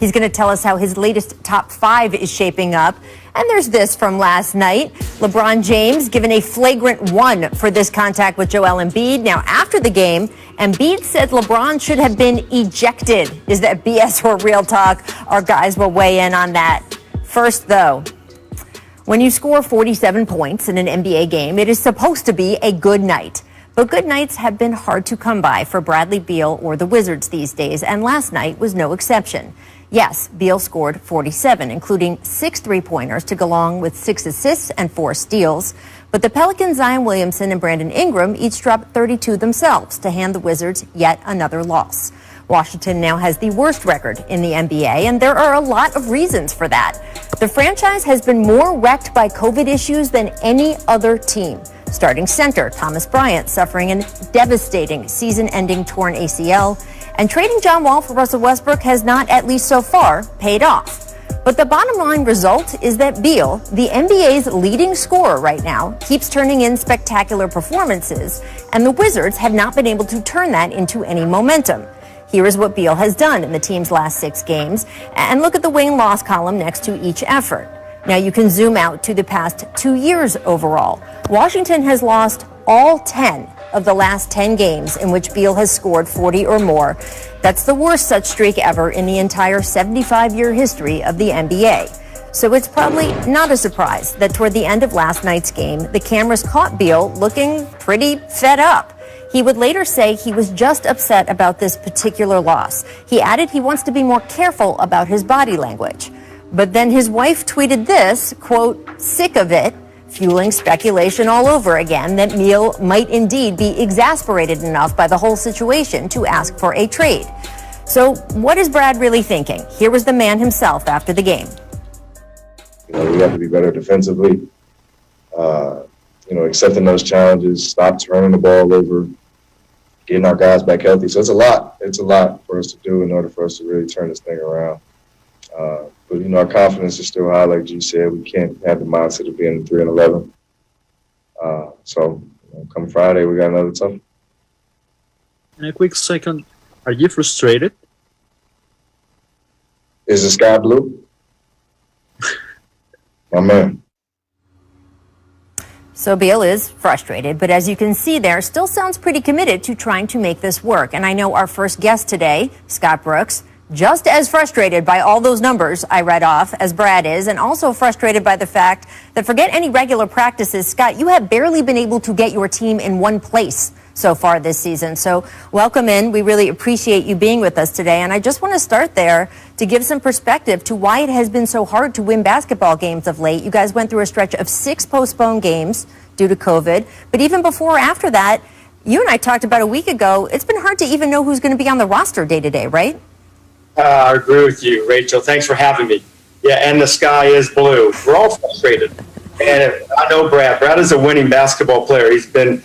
He's going to tell us how his latest top 5 is shaping up. And there's this from last night. LeBron James given a flagrant 1 for this contact with Joel Embiid. Now, after the game, Embiid said LeBron should have been ejected. Is that BS or real talk? Our guys will weigh in on that. First, though, when you score 47 points in an NBA game, it is supposed to be a good night. But good nights have been hard to come by for Bradley Beal or the Wizards these days, and last night was no exception. Yes, Beal scored 47, including 6 three-pointers to go along with 6 assists and 4 steals. But the Pelicans' Zion Williamson and Brandon Ingram each dropped 32 themselves to hand the Wizards yet another loss. Washington now has the worst record in the NBA, and there are a lot of reasons for that. The franchise has been more wrecked by COVID issues than any other team. Starting center Thomas Bryant suffering a devastating season-ending torn ACL, and trading John Wall for Russell Westbrook has not, at least so far, paid off. But the bottom line result is that Beal, the NBA's leading scorer right now, keeps turning in spectacular performances, and the Wizards have not been able to turn that into any momentum. Here is what Beal has done in the team's last 6 games, and look at the win-loss column next to each effort. Now you can zoom out to the past 2 years overall. Washington has lost all 10 of the last 10 games in which Beal has scored 40 or more. That's the worst such streak ever in the entire 75-year history of the NBA. So it's probably not a surprise that toward the end of last night's game, the cameras caught Beal looking pretty fed up. He would later say he was just upset about this particular loss. He added he wants to be more careful about his body language. But then his wife tweeted this, quote, "sick of it," fueling speculation all over again that Beal might indeed be exasperated enough by the whole situation to ask for a trade. So what is Brad really thinking? Here was the man himself after the game. We have to be better defensively, accepting those challenges, stop turning the ball over, getting our guys back healthy. So it's a lot for us to do in order for us to really turn this thing around. But our confidence is still high, like you said. We can't have the mindset of being 3-11. So come Friday, we got another tough. In a quick second, are you frustrated? Is the sky blue? My man. So Beal is frustrated, but as you can see there, still sounds pretty committed to trying to make this work. And I know our first guest today, Scott Brooks, just as frustrated by all those numbers I read off as Brad is, and also frustrated by the fact that forget any regular practices, Scott, you have barely been able to get your team in one place so far this season. So welcome in. We really appreciate you being with us today. And I just want to start there to give some perspective to why it has been so hard to win basketball games of late. You guys went through a stretch of 6 postponed games due to COVID. But even before or after that, you and I talked about a week ago, it's been hard to even know who's going to be on the roster day to day, right? I agree with you, Rachel. Thanks for having me. Yeah, and the sky is blue. We're all frustrated. And I know Brad. Brad is a winning basketball player. He's been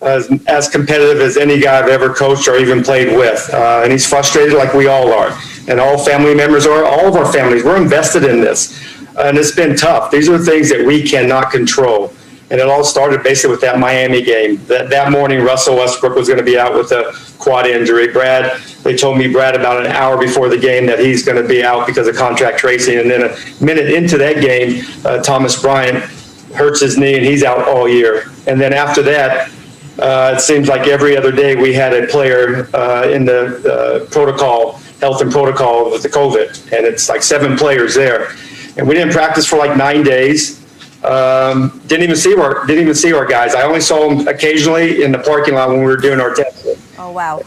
as competitive as any guy I've ever coached or even played with. And he's frustrated like we all are. And all family members are, all of our families. We're invested in this. And it's been tough. These are things that we cannot control. And it all started basically with that Miami game. That morning, Russell Westbrook was going to be out with a quad injury. They told me, Brad, about an hour before the game that he's going to be out because of contract tracing. And then a minute into that game, Thomas Bryant hurts his knee and he's out all year. And then after that, it seems like every other day we had a player in the protocol, health and protocol with the COVID. And it's like 7 players there. And we didn't practice for like 9 days. Didn't even see our guys. I only saw them occasionally in the parking lot when we were doing our testing. Oh, wow.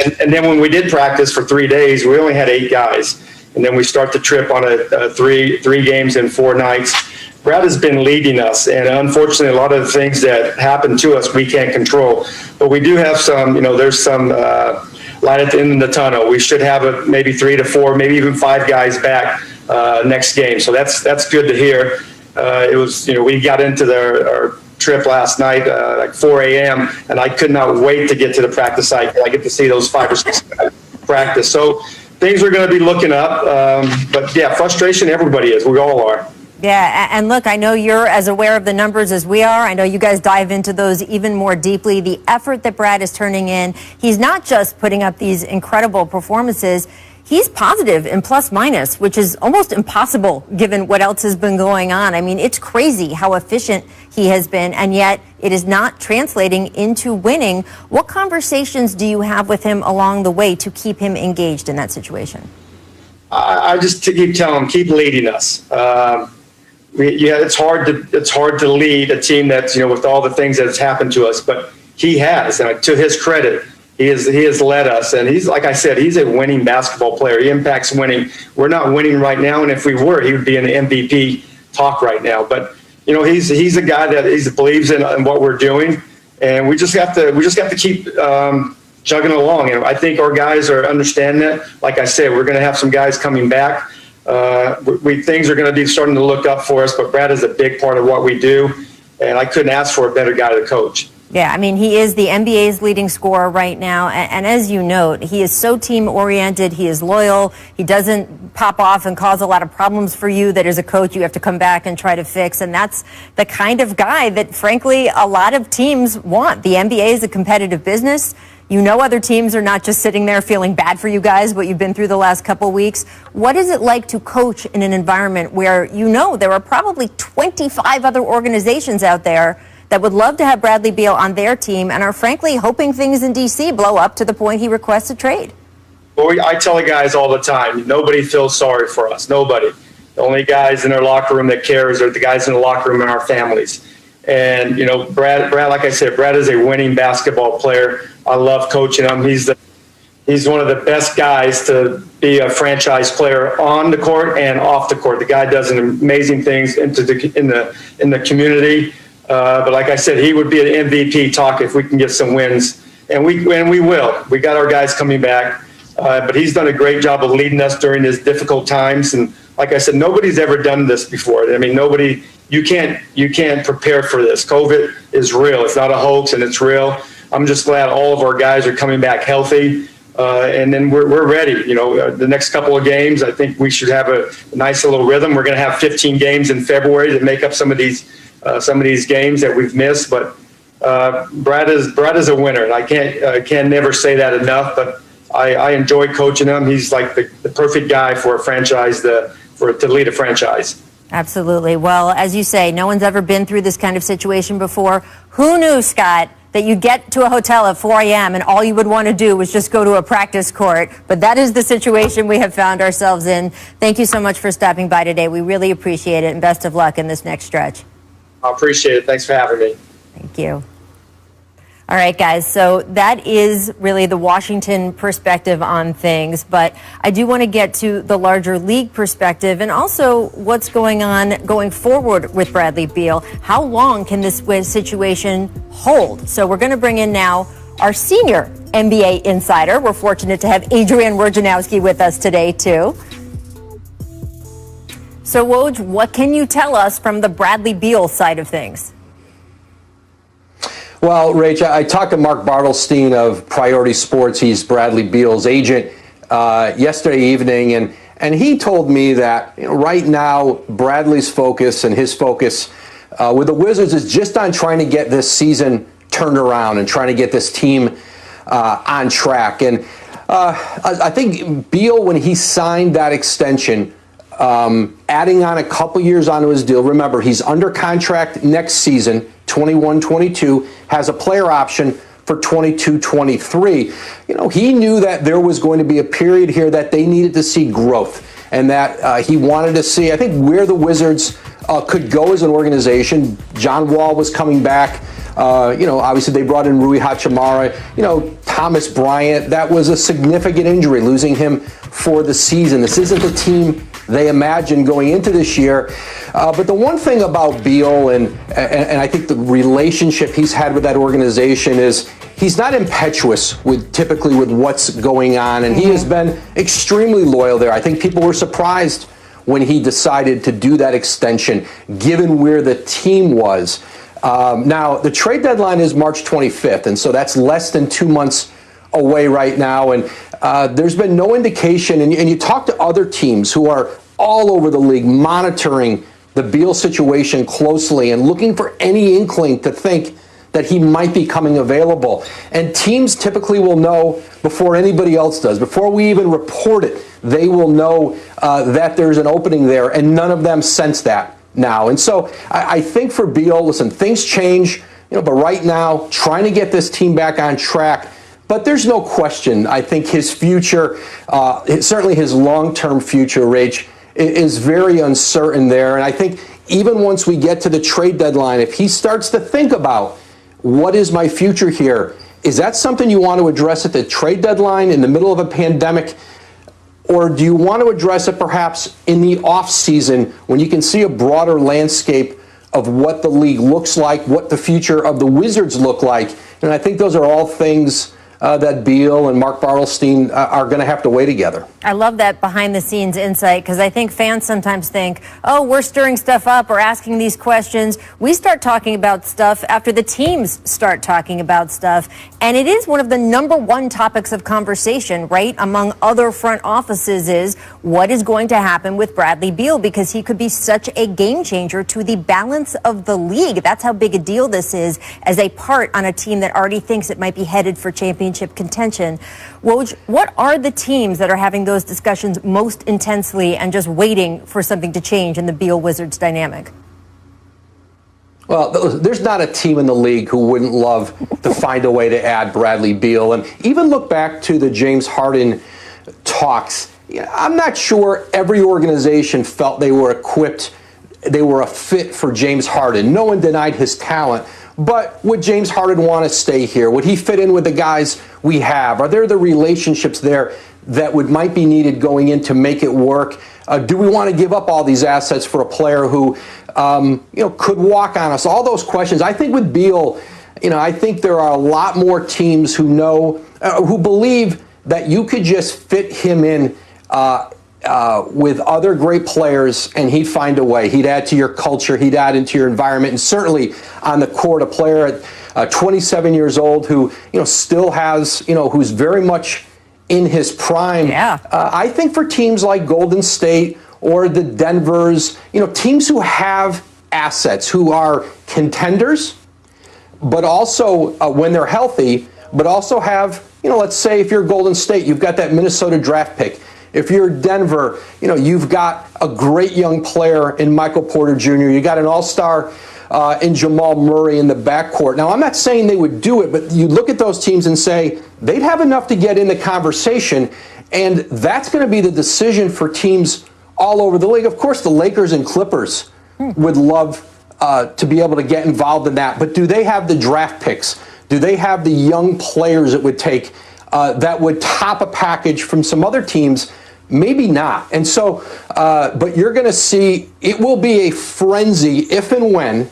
and then when we did practice for 3 days, we only had 8 guys. And then we start the trip on a three games in 4 nights. Brad has been leading us, and unfortunately, a lot of the things that happen to us we can't control. But we do have some, there's some light at the end of the tunnel. We should have maybe 3 to 4, maybe even 5 guys back next game. So that's good to hear. It was, we got into our trip last night, like 4 a.m., and I could not wait to get to the practice site. I get to see those 5 or 6 guys practice. So things are going to be looking up. But yeah, frustration, everybody is. We all are. Yeah, and look, I know you're as aware of the numbers as we are. I know you guys dive into those even more deeply. The effort that Brad is turning in, he's not just putting up these incredible performances. he's positive in plus minus, which is almost impossible given what else has been going on. I mean, it's crazy how efficient he has been, and yet it is not translating into winning. What conversations do you have with him along the way to keep him engaged in that situation? I just keep telling him, keep leading us. It's hard to lead a team that's, with all the things that's happened to us, but he has, and to his credit, he has led us, and he's, like I said, he's a winning basketball player. He impacts winning. We're not winning right now, and if we were, he would be in the MVP talk right now. But he's a guy that believes in what we're doing, and we just have to keep chugging along. And I think our guys are understanding that. Like I said, we're going to have some guys coming back. Things are going to be starting to look up for us, but Brad is a big part of what we do, and I couldn't ask for a better guy to coach. Yeah, I mean, he is the NBA's leading scorer right now. And as you note, he is so team-oriented. He is loyal. He doesn't pop off and cause a lot of problems for you that as a coach you have to come back and try to fix. And that's the kind of guy that, frankly, a lot of teams want. The NBA is a competitive business. Other teams are not just sitting there feeling bad for you guys, what you've been through the last couple of weeks. What is it like to coach in an environment where there are probably 25 other organizations out there that would love to have Bradley Beal on their team and are frankly hoping things in D.C. blow up to the point he requests a trade? Well, I tell the guys all the time, nobody feels sorry for us. Nobody. The only guys in their locker room that cares are the guys in the locker room and our families. And, Brad, like I said, Brad is a winning basketball player. I love coaching him. He's one of the best guys to be a franchise player on the court and off the court. The guy does amazing things in the community. But like I said, he would be an MVP talk if we can get some wins, and we will. We got our guys coming back, but he's done a great job of leading us during these difficult times. And like I said, nobody's ever done this before. I mean, you can't prepare for this. COVID is real. It's not a hoax, and it's real. I'm just glad all of our guys are coming back healthy, and then we're ready. The next couple of games, I think we should have a nice little rhythm. We're going to have 15 games in February to make up some of these games that we've missed. But Brad is a winner, and I can't never say that enough. But I enjoy coaching him. He's like the perfect guy for a franchise to lead a franchise. Absolutely. Well, as you say, no one's ever been through this kind of situation before. Who knew, Scott, that you'd get to a hotel at 4 a.m. and all you would want to do was just go to a practice court? But that is the situation we have found ourselves in. Thank you so much for stopping by today. We really appreciate it, and best of luck in this next stretch. I appreciate it. Thanks for having me. Thank you. All right, guys, so that is really the Washington perspective on things, but I do want to get to the larger league perspective and also what's going on going forward with Bradley Beal. How long can this situation hold? So we're going to bring in now our senior NBA insider. We're fortunate to have Adrian Wojnarowski with us today, too. So, Woj, what can you tell us from the Bradley Beal side of things? Well, Rach, I talked to Mark Bartelstein of Priority Sports. He's Bradley Beal's agent yesterday evening, and he told me that right now Bradley's focus and his focus with the Wizards is just on trying to get this season turned around and trying to get this team on track. And I think Beal, when he signed that extension, adding on a couple years onto his deal. Remember, he's under contract next season, 21-22, has a player option for 22-23. He knew that there was going to be a period here that they needed to see growth, and that he wanted to see, I think, where the Wizards could go as an organization. John Wall was coming back. Obviously they brought in Rui Hachimura. Thomas Bryant, that was a significant injury, losing him for the season. This isn't the team they imagined going into this year. But the one thing about Beal, and I think the relationship he's had with that organization, is he's not impetuous typically with what's going on, and he has been extremely loyal there. I think people were surprised when he decided to do that extension, given where the team was. Now, the trade deadline is March 25th, and so that's less than 2 months away right now. And there's been no indication, and you talk to other teams who are all over the league monitoring the Beal situation closely and looking for any inkling to think that he might be coming available. And teams typically will know before anybody else does. Before we even report it, they will know that there's an opening there, and none of them sense that now. And so I think for Beal, listen, things change, but right now, trying to get this team back on track. But there's no question, I think his future, certainly his long-term future, Rach, is very uncertain there. And I think even once we get to the trade deadline, if he starts to think about what is my future here, is that something you want to address at the trade deadline in the middle of a pandemic? Or do you want to address it perhaps in the off season when you can see a broader landscape of what the league looks like, what the future of the Wizards look like? And I think those are all things that Beal and Mark Bartelstein are going to have to weigh together. I love that behind-the-scenes insight, because I think fans sometimes think, oh, we're stirring stuff up or asking these questions. We start talking about stuff after the teams start talking about stuff, and it is one of the number one topics of conversation, right, among other front offices, is what is going to happen with Bradley Beal, because he could be such a game changer to the balance of the league. That's how big a deal this is as a part on a team that already thinks it might be headed for championship contention. Woj, what are the teams that are having those discussions most intensely and just waiting for something to change in the Beal-Wizards dynamic? Well, there's not a team in the league who wouldn't love to find a way to add Bradley Beal. And even look back to the James Harden talks. I'm not sure every organization felt they were equipped, they were a fit for James Harden. No one denied his talent. But would James Harden want to stay here? Would he fit in with the guys we have? Are there the relationships there that might be needed going in to make it work? Do we want to give up all these assets for a player who, could walk on us? All those questions. I think with Beal, I think there are a lot more teams who know, who believe that you could just fit him in with other great players, and he'd find a way. He'd add to your culture. He'd add into your environment. And certainly on the court, a player at 27 years old who, still has, who's very much in his prime. Yeah. I think for teams like Golden State or the Denvers, teams who have assets, who are contenders, but also when they're healthy, but also have, let's say if you're Golden State, you've got that Minnesota draft pick. If you're Denver, you've got a great young player in Michael Porter Jr. You got an all-star in Jamal Murray in the backcourt. Now, I'm not saying they would do it, but you look at those teams and say they'd have enough to get in the conversation, and that's going to be the decision for teams all over the league. Of course, the Lakers and Clippers would love to be able to get involved in that, but do they have the draft picks? Do they have the young players it would take that would top a package from some other teams? Maybe not. And so, but you're going to see it will be a frenzy if and when,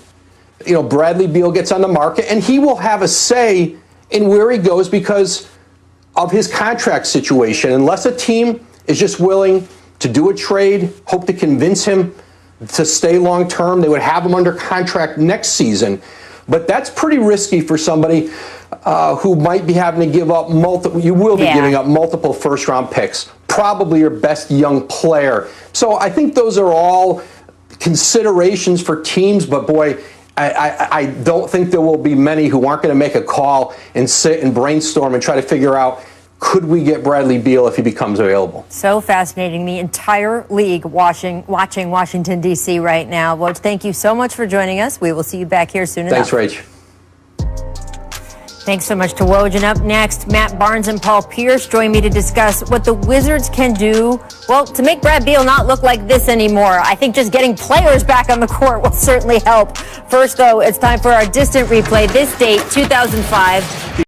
Bradley Beal gets on the market, and he will have a say in where he goes because of his contract situation. Unless a team is just willing to do a trade, hope to convince him to stay long term, they would have him under contract next season. But that's pretty risky for somebody who might be having to give up multiple. You will be giving up multiple first-round picks, probably your best young player. So I think those are all considerations for teams. But boy, I don't think there will be many who aren't going to make a call and sit and brainstorm and try to figure out, could we get Bradley Beal if he becomes available? So fascinating. The entire league watching Washington, D.C. right now. Woj, thank you so much for joining us. We will see you back here soon enough. Thanks, Rach. Thanks so much to Woj. And up next, Matt Barnes and Paul Pierce join me to discuss what the Wizards can do, well, to make Brad Beal not look like this anymore. I think just getting players back on the court will certainly help. First, though, it's time for our distant replay. This date, 2005.